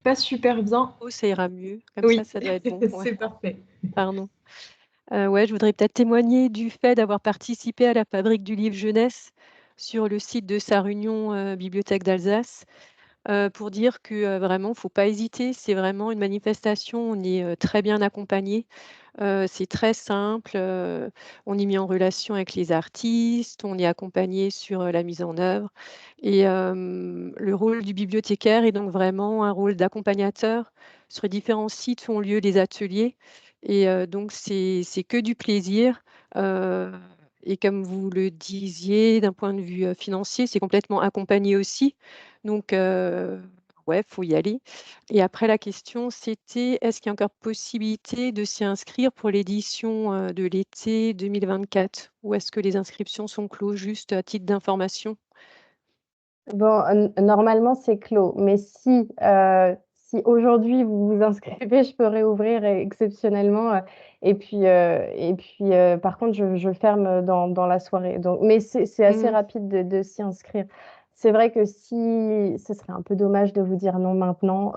pas super bien. Oh, ça ira mieux. Comme Oui, ça doit être bon. Ouais, c'est parfait. pardon. Ouais, je voudrais peut-être témoigner du fait d'avoir participé à la Fabrique du livre jeunesse sur le site de Sarre-Union, Bibliothèque d'Alsace, pour dire que, vraiment, faut pas hésiter. C'est vraiment une manifestation, on est, très bien accompagnés. C'est très simple, on est mis en relation avec les artistes, on est accompagné sur, la mise en œuvre et le rôle du bibliothécaire est donc vraiment un rôle d'accompagnateur. Sur différents sites où ont lieu les ateliers et donc c'est que du plaisir, heu et comme vous le disiez, d'un point de vue, financier, c'est complètement accompagné aussi. Donc ouais, faut y aller. Et après la question, c'était: est-ce qu'il y a encore possibilité de s'y inscrire pour l'édition, de l'été 2024? Ou est-ce que les inscriptions sont clos? Juste à titre d'information. Bon, normalement, c'est clos. Mais si aujourd'hui vous vous inscrivez, je peux réouvrir exceptionnellement. Par contre, je ferme dans la soirée. Donc, mais c'est assez Mmh. rapide de s'y inscrire. C'est vrai que si ce serait un peu dommage de vous dire non maintenant,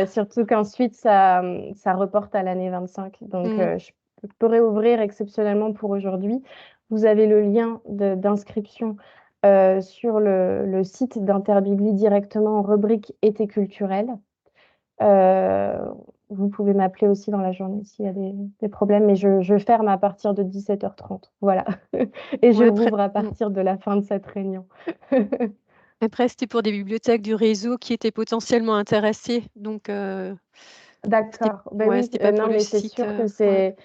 surtout qu'ensuite ça reporte à l'année 25. Donc, Mmh. je peux réouvrir exceptionnellement pour aujourd'hui. Vous avez le lien d'inscription sur le site d'Interbibli directement en rubrique été culturel. Vous pouvez m'appeler aussi dans la journée s'il y a des problèmes, mais je ferme à partir de 17h30. Voilà. Et je Ouais, après rouvre à partir de la fin de cette réunion. après, c'était pour des bibliothèques du réseau qui étaient potentiellement intéressées, donc c'était D'accord. Ben ouais, oui, c'était pas pour non, le mais c'est site, sûr que ouais. c'est.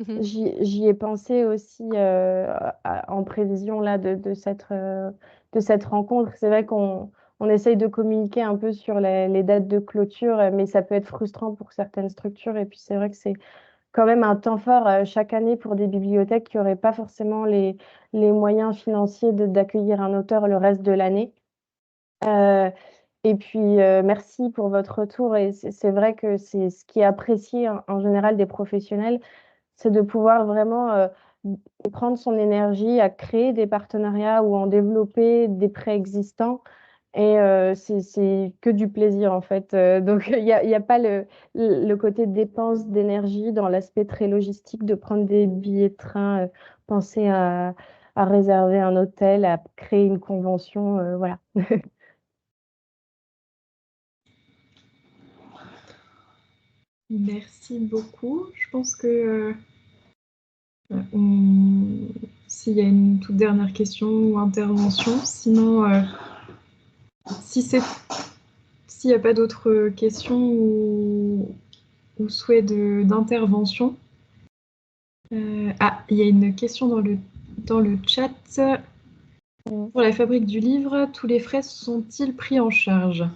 Mmh. J'y ai pensé aussi en prévision là de cette rencontre. C'est vrai qu'on essaye de communiquer un peu sur les dates de clôture, mais ça peut être frustrant pour certaines structures. Et puis c'est vrai que c'est quand même un temps fort chaque année pour des bibliothèques qui n'auraient pas forcément les moyens financiers d'accueillir un auteur le reste de l'année. Euh, et puis, merci pour votre retour. Et c'est vrai que c'est ce qui est apprécié en général des professionnels, c'est de pouvoir vraiment prendre son énergie à créer des partenariats ou en développer des préexistants. Et c'est que du plaisir en fait. Donc il y a pas le côté dépense d'énergie dans l'aspect très logistique de prendre des billets de train, penser à réserver un hôtel, à créer une convention, voilà. Merci beaucoup. Je pense que s'il y a une toute dernière question ou intervention, sinon, s'il n'y a pas d'autres questions ou souhaits d'intervention. Il y a une question dans le chat. Pour la fabrique du livre, tous les frais sont-ils pris en charge?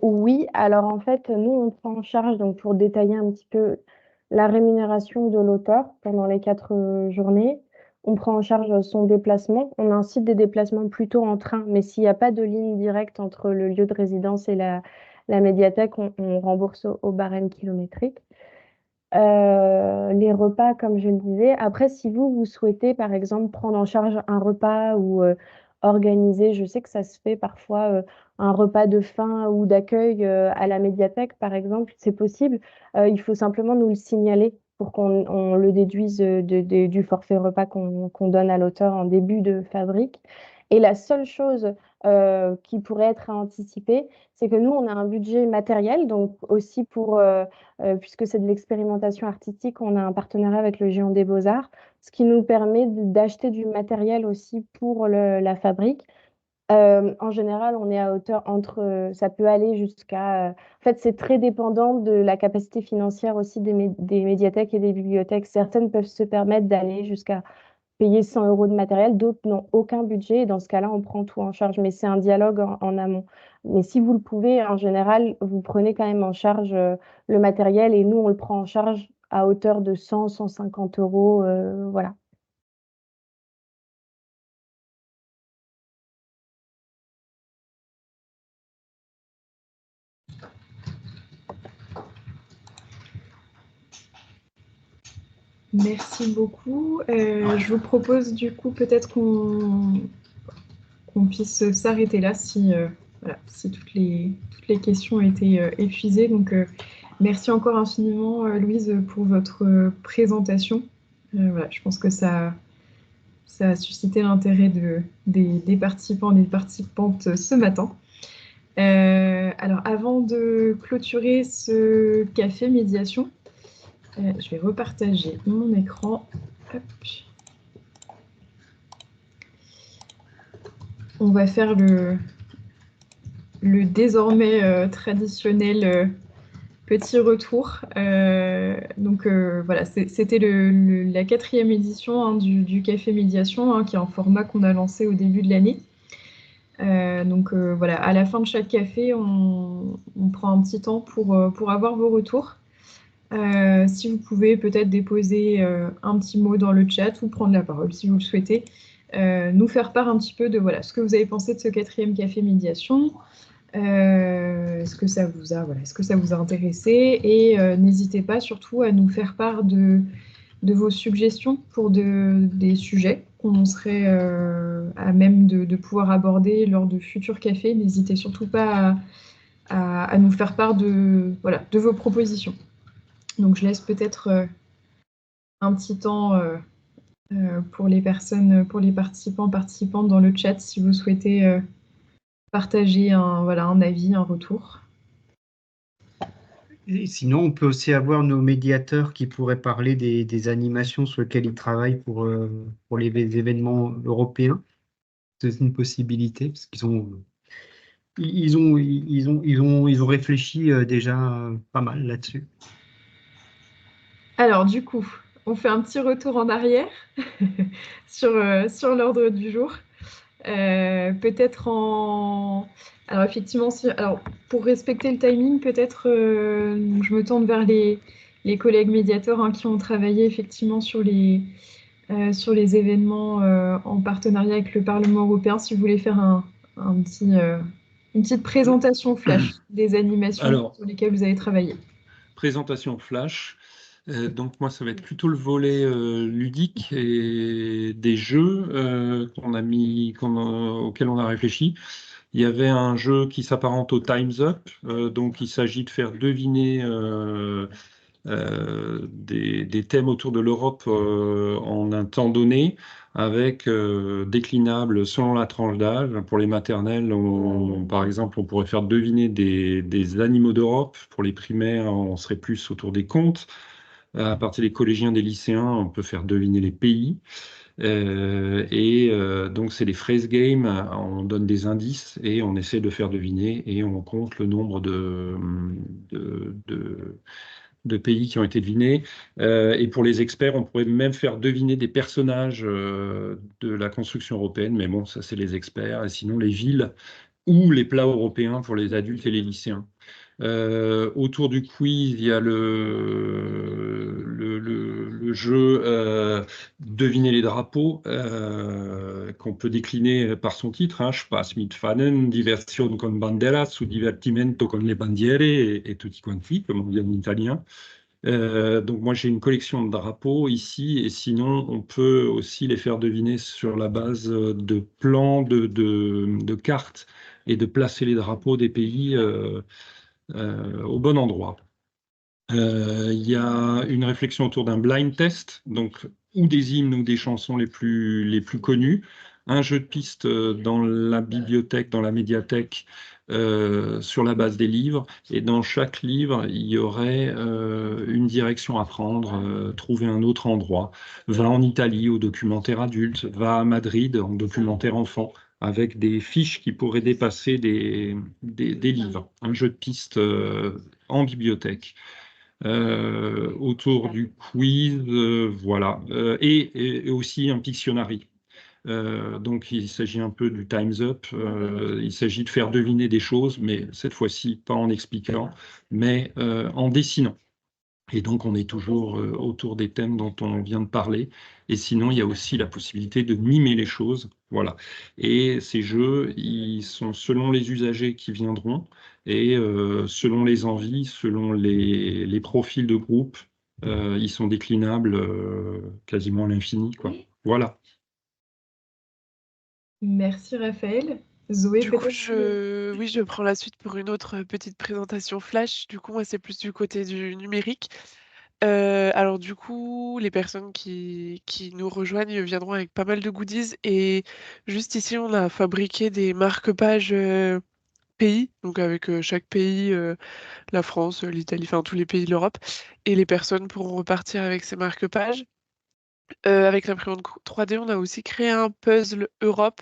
Oui, alors en fait, nous, on prend en charge, donc pour détailler un petit peu la rémunération de l'auteur pendant les 4 journées, on prend en charge son déplacement. On incite des déplacements plutôt en train, mais s'il n'y a pas de ligne directe entre le lieu de résidence et la médiathèque, on rembourse au barème kilométrique. Les repas, comme je le disais. Après, si vous souhaitez, par exemple, prendre en charge un repas ou organiser, je sais que ça se fait parfois, un repas de fin ou d'accueil à la médiathèque, par exemple, c'est possible. Il faut simplement nous le signaler pour qu'on le déduise du forfait repas qu'on donne à l'auteur en début de fabrique. Et la seule chose qui pourrait être à anticiper, c'est que nous, on a un budget matériel, donc aussi puisque c'est de l'expérimentation artistique, on a un partenariat avec le Géant des Beaux-Arts, ce qui nous permet d'acheter du matériel aussi pour la fabrique. En général, on est à hauteur ça peut aller jusqu'à. En fait, c'est très dépendant de la capacité financière aussi des médiathèques et des bibliothèques. Certaines peuvent se permettre d'aller jusqu'à payer 100 € de matériel, d'autres n'ont aucun budget. Et dans ce cas-là, on prend tout en charge. Mais c'est un dialogue en amont. Mais si vous le pouvez, en général, vous prenez quand même en charge le matériel et nous, on le prend en charge à hauteur de 100, 150 €. Voilà. Merci beaucoup. Je vous propose du coup peut-être qu'on puisse s'arrêter là si voilà, si toutes les questions ont été épuisées. Donc, merci encore infiniment, Louise, pour votre présentation. Voilà, je pense que ça a suscité l'intérêt des participants et des participantes ce matin. Alors, avant de clôturer ce café médiation, je vais repartager mon écran. Hop. On va faire le désormais traditionnel petit retour. Donc voilà, c'était la 4e édition, hein, du Café Médiation, hein, qui est un format qu'on a lancé au début de l'année. Donc voilà, à la fin de chaque café, on prend un petit temps pour avoir vos retours. Si vous pouvez peut-être déposer un petit mot dans le chat ou prendre la parole si vous le souhaitez, nous faire part un petit peu de voilà, ce que vous avez pensé de ce 4e café médiation. Est-ce que ça vous a intéressé, et n'hésitez pas surtout à nous faire part de vos suggestions pour des sujets qu'on serait à même de pouvoir aborder lors de futurs cafés. N'hésitez surtout pas à nous faire part de vos propositions. Donc je laisse peut-être un petit temps pour les participantes dans le chat si vous souhaitez partager un avis, un retour. Et sinon, on peut aussi avoir nos médiateurs qui pourraient parler des animations sur lesquelles ils travaillent pour les événements européens. C'est une possibilité parce qu'ils ont réfléchi déjà pas mal là-dessus. Alors du coup, on fait un petit retour en arrière sur l'ordre du jour. Peut-être alors effectivement, pour respecter le timing, peut-être je me tourne vers les collègues médiateurs, hein, qui ont travaillé effectivement sur les événements en partenariat avec le Parlement européen. Si vous voulez faire une petite présentation flash des animations sur lesquelles vous avez travaillé. Présentation flash. Donc moi, ça va être plutôt le volet ludique et des jeux auxquels on a réfléchi. Il y avait un jeu qui s'apparente au Time's Up. Donc il s'agit de faire deviner des thèmes autour de l'Europe en un temps donné, avec déclinables selon la tranche d'âge. Pour les maternelles, par exemple, on pourrait faire deviner des animaux d'Europe. Pour les primaires, on serait plus autour des contes. À partir des collégiens, des lycéens, on peut faire deviner les pays. Donc, c'est des phrase games. On donne des indices et on essaie de faire deviner, et on compte le nombre de pays qui ont été devinés. Et pour les experts, on pourrait même faire deviner des personnages de la construction européenne. Mais bon, ça, c'est les experts. Et sinon, les villes ou les plats européens pour les adultes et les lycéens. Autour du quiz, il y a le jeu deviner les drapeaux, qu'on peut décliner par son titre, hein, Spaß mit Fahnen, Diversion con banderas ou Divertimento con le bandiere et tutti quanti, comme on dit en italien. Donc moi j'ai une collection de drapeaux ici, et sinon on peut aussi les faire deviner sur la base de plans, de cartes, et de placer les drapeaux des pays au bon endroit. Il y a une réflexion autour d'un blind test, donc ou des hymnes ou des chansons les plus connues, un jeu de piste dans la bibliothèque, dans la médiathèque, sur la base des livres, et dans chaque livre, il y aurait une direction à prendre, trouver un autre endroit. Va en Italie au documentaire adulte, va à Madrid en documentaire enfant, avec des fiches qui pourraient dépasser des livres. Un jeu de piste en bibliothèque. Autour du quiz, voilà. Et aussi un Pictionary. Donc il s'agit un peu du Time's Up. Il s'agit de faire deviner des choses, mais cette fois-ci pas en expliquant, mais en dessinant. Et donc, on est toujours autour des thèmes dont on vient de parler. Et sinon, il y a aussi la possibilité de mimer les choses. Voilà. Et ces jeux, ils sont selon les usagers qui viendront, et selon les envies, selon les profils de groupe, ils sont déclinables quasiment à l'infini, quoi. Voilà. Merci Raphaël. Zoé, Du coup, peut-être? je prends la suite pour une autre petite présentation flash. Du coup, moi, c'est plus du côté du numérique. Alors du coup, les personnes qui nous rejoignent viendront avec pas mal de goodies. Et juste ici, on a fabriqué des marque-pages pays, donc avec chaque pays, la France, l'Italie, enfin tous les pays de l'Europe. Et les personnes pourront repartir avec ces marque-pages. Avec l'imprimante 3D, on a aussi créé un puzzle Europe.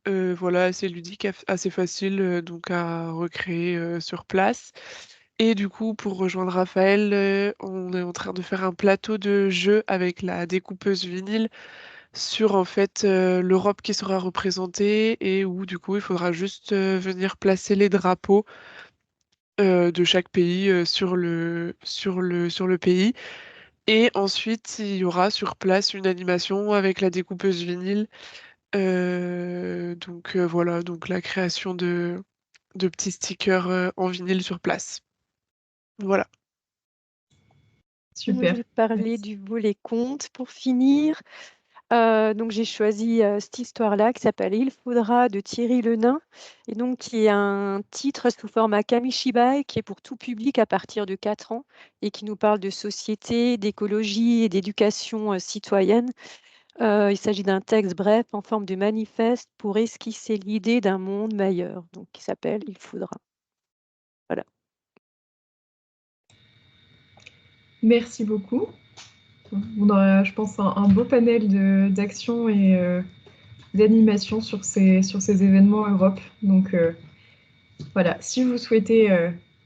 Voilà, assez ludique, assez facile donc à recréer sur place. Et du coup, pour rejoindre Raphaël, on est en train de faire un plateau de jeu avec la découpeuse vinyle sur en fait l'Europe qui sera représentée et où du coup il faudra juste venir placer les drapeaux de chaque pays sur le pays. Et ensuite, il y aura sur place une animation avec la découpeuse vinyle. Donc voilà, donc la création de petits stickers en vinyle sur place. Voilà. Moi, je Super. vais parler du volet conte pour finir. Donc j'ai choisi cette histoire-là qui s'appelle Il faudra de Thierry Lenain, et donc qui est un titre sous format Kamishibai qui est pour tout public à partir de 4 ans et qui nous parle de société, d'écologie et d'éducation citoyenne. Il s'agit d'un texte bref en forme de manifeste pour esquisser l'idée d'un monde meilleur, donc qui s'appelle Il faudra. Voilà. Merci beaucoup. On aura, je pense, un beau panel d'actions et d'animation sur ces événements Europe. Donc voilà, si vous souhaitez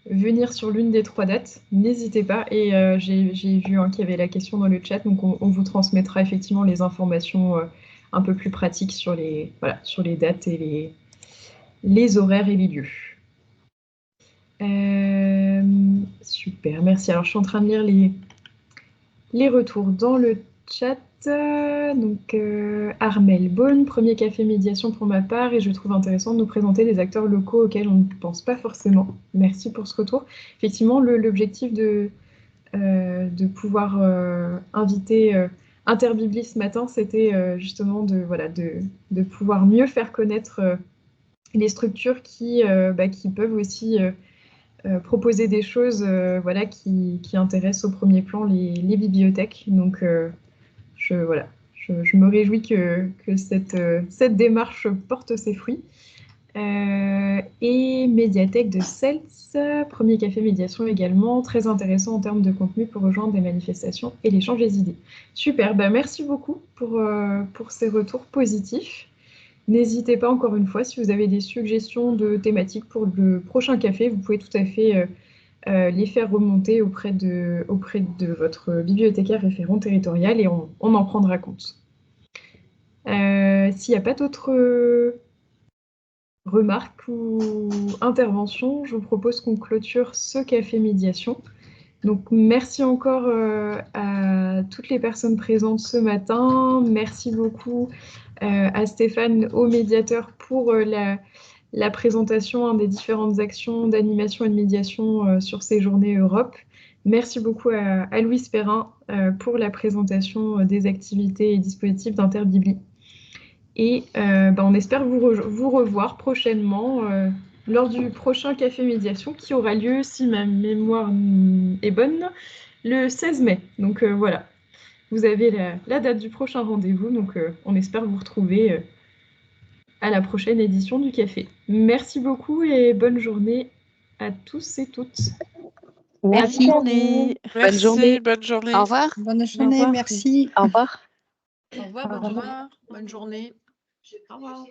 venir sur l'une des 3 dates, n'hésitez pas. Et j'ai vu qu'il y avait la question dans le chat, donc on vous transmettra effectivement les informations un peu plus pratiques sur les dates et les horaires et les lieux. Super, merci. Alors je suis en train de lire les retours dans le chat. Donc Armel Beaune, premier café médiation pour ma part, et je trouve intéressant de nous présenter des acteurs locaux auxquels on ne pense pas forcément. Merci pour ce retour. Effectivement, l'objectif de pouvoir inviter Interbibli ce matin, c'était justement de pouvoir mieux faire connaître les structures qui peuvent aussi proposer des choses qui intéressent au premier plan les bibliothèques. Donc je me réjouis que cette démarche porte ses fruits. Et médiathèque de Seltz, premier café médiation également, très intéressant en termes de contenu pour rejoindre des manifestations et l'échange des idées. Super, merci beaucoup pour ces retours positifs. N'hésitez pas encore une fois, si vous avez des suggestions de thématiques pour le prochain café, vous pouvez tout à fait les faire remonter auprès de votre bibliothécaire référent territorial et on en prendra compte. S'il n'y a pas d'autres remarques ou interventions, je vous propose qu'on clôture ce café médiation. Donc merci encore à toutes les personnes présentes ce matin. Merci beaucoup à Stéphane, au médiateur, pour la présentation des différentes actions d'animation et de médiation sur ces journées Europe. Merci beaucoup à Louise Perrin pour la présentation des activités et dispositifs d'Interbibli. Et on espère vous revoir prochainement lors du prochain café médiation qui aura lieu, si ma mémoire est bonne, le 16 mai. Donc voilà, vous avez la date du prochain rendez-vous. Donc on espère vous retrouver à la prochaine édition du café. Merci beaucoup et bonne journée à tous et toutes. Merci à vous. Merci. Merci, journée. bonne journée. Au revoir. Bonne journée, revoir. merci. Au revoir. Au revoir, Au revoir. bonne journée. Au revoir.